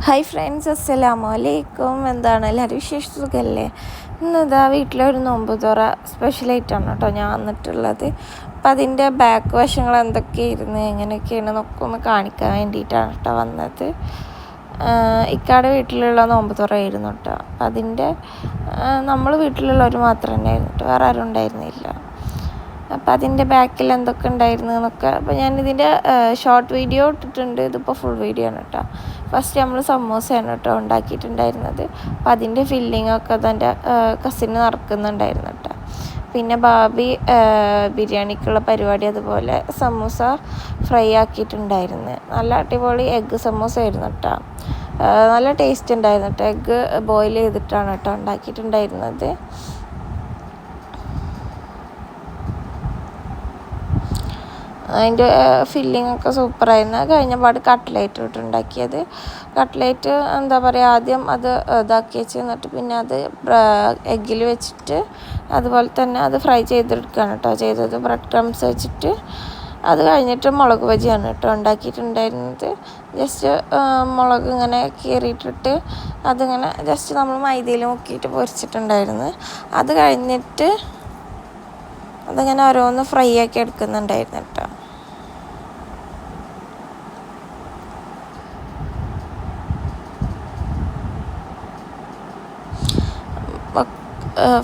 Hi friends, അസ്സലാമു അലൈക്കും. എന്താണ് എല്ലാവരും വിശേഷം? സുഖമല്ലേ? ഇന്നിതാ വീട്ടിലൊരു നോമ്പ് തുറ സ്പെഷ്യലായിട്ടാണ് കേട്ടോ ഞാൻ വന്നിട്ടുള്ളത്. അപ്പം അതിൻ്റെ ബാക്ക് വശങ്ങൾ എന്തൊക്കെയായിരുന്നു, എങ്ങനെയൊക്കെയാണ് എന്നൊക്കെ ഒന്ന് കാണിക്കാൻ വേണ്ടിയിട്ടാണ് കേട്ടോ വന്നത്. ഇക്കാടെ വീട്ടിലുള്ള നോമ്പ് തുറയായിരുന്നു കേട്ടോ. അപ്പം അതിൻ്റെ നമ്മൾ വീട്ടിലുള്ളവർ മാത്രം ഉണ്ടായിരുന്നു കേട്ടോ, വേറെ ആരും ഉണ്ടായിരുന്നില്ല. അപ്പോൾ അതിൻ്റെ ബാക്കിൽ എന്തൊക്കെ ഉണ്ടായിരുന്നു എന്നൊക്കെ അപ്പോൾ ഞാനിതിൻ്റെ ഷോർട്ട് വീഡിയോ ഇട്ടിട്ടുണ്ട്. ഇതിപ്പോൾ ഫുൾ വീഡിയോ ആണ് കേട്ടോ. ഫസ്റ്റ് നമ്മൾ സമൂസയാണ് കേട്ടോ ഉണ്ടാക്കിയിട്ടുണ്ടായിരുന്നത്. അപ്പോൾ അതിൻ്റെ ഫില്ലിങ്ങൊക്കെ അതെൻ്റെ കസിന് നടക്കുന്നുണ്ടായിരുന്നു കേട്ടോ. പിന്നെ ബാബി ബിരിയാണിക്കുള്ള പരിപാടി, അതുപോലെ സമൂസ ഫ്രൈ ആക്കിയിട്ടുണ്ടായിരുന്നു. നല്ല അടിപൊളി എഗ്ഗ് സമൂസ ആയിരുന്നു കേട്ടോ. നല്ല ടേസ്റ്റ് ഉണ്ടായിരുന്നു കേട്ടോ. എഗ്ഗ് ബോയിൽ ചെയ്തിട്ടാണ് കേട്ടോ ഉണ്ടാക്കിയിട്ടുണ്ടായിരുന്നത്. അതിൻ്റെ ഫില്ലിങ്ങൊക്കെ സൂപ്പറായിരുന്നു. കഴിഞ്ഞപാട് കട്ട്ലേറ്റ് ഇട്ടുണ്ടാക്കിയത്. കട്ട്ലേറ്റ് എന്താ പറയുക, ആദ്യം അത് ഇതാക്കി വെച്ച് എന്നിട്ട് പിന്നെ അത് എഗ്ഗിൽ വെച്ചിട്ട് അതുപോലെ തന്നെ അത് ഫ്രൈ ചെയ്തെടുക്കുകയാണ് കേട്ടോ ചെയ്തത്, ബ്രെഡ് ക്രംസ് വെച്ചിട്ട്. അത് കഴിഞ്ഞിട്ട് മുളക് ബജിയാണ് കേട്ടോ ഉണ്ടാക്കിയിട്ടുണ്ടായിരുന്നത്. ജസ്റ്റ് മുളക് ഇങ്ങനെ കീറിയിട്ടിട്ട് അതിങ്ങനെ ജസ്റ്റ് നമ്മൾ മൈദയിൽ മുക്കിയിട്ട് പൊരിച്ചിട്ടുണ്ടായിരുന്നു. അത് കഴിഞ്ഞിട്ട് അതിങ്ങനെ ഓരോന്ന് ഫ്രൈ ആക്കി എടുക്കുന്നുണ്ടായിരുന്നു കേട്ടോ.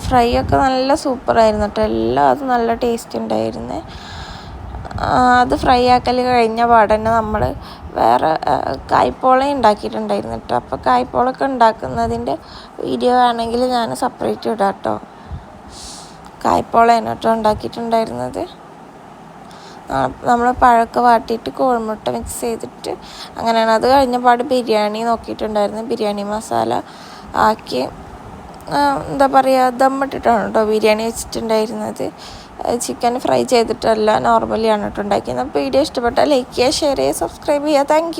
ഫ്രൈ ഒക്കെ നല്ല സൂപ്പറായിരുന്നു കേട്ടോ. എല്ലാം അത് നല്ല ടേസ്റ്റ് ഉണ്ടായിരുന്നു. അത് ഫ്രൈ ആക്കൽ കഴിഞ്ഞ പാടന്നെ നമ്മൾ വേറെ കായ്പോള ഉണ്ടാക്കിയിട്ടുണ്ടായിരുന്നു കേട്ടോ. അപ്പോൾ കായ്പോളൊക്കെ ഉണ്ടാക്കുന്നതിൻ്റെ വീഡിയോ ആണെങ്കിൽ ഞാൻ സെപ്പറേറ്റ് ഇടാം കേട്ടോ. കായ്പോളയാണ് കേട്ടോ ഉണ്ടാക്കിയിട്ടുണ്ടായിരുന്നത്. നമ്മൾ പഴമൊക്കെ വാട്ടിയിട്ട് കോഴിമുട്ട മിക്സ് ചെയ്തിട്ട് അങ്ങനെയാണ്. അത് കഴിഞ്ഞപാട് ബിരിയാണി നോക്കിയിട്ടുണ്ടായിരുന്നു. ബിരിയാണി മസാല ആക്കി എന്താ പറയുക, ദമ്മിട്ടിട്ടാണ് കേട്ടോ ബിരിയാണി വെച്ചിട്ടുണ്ടായിരുന്നത്. ചിക്കൻ ഫ്രൈ ചെയ്തിട്ടല്ല, നോർമലിയാണ് കേട്ടോ ഉണ്ടാക്കിയത്. അപ്പോൾ വീഡിയോ ഇഷ്ടപ്പെട്ടാൽ ലൈക്ക് ചെയ്യുക, ഷെയർ ചെയ്യുക, സബ്സ്ക്രൈബ് ചെയ്യുക. താങ്ക്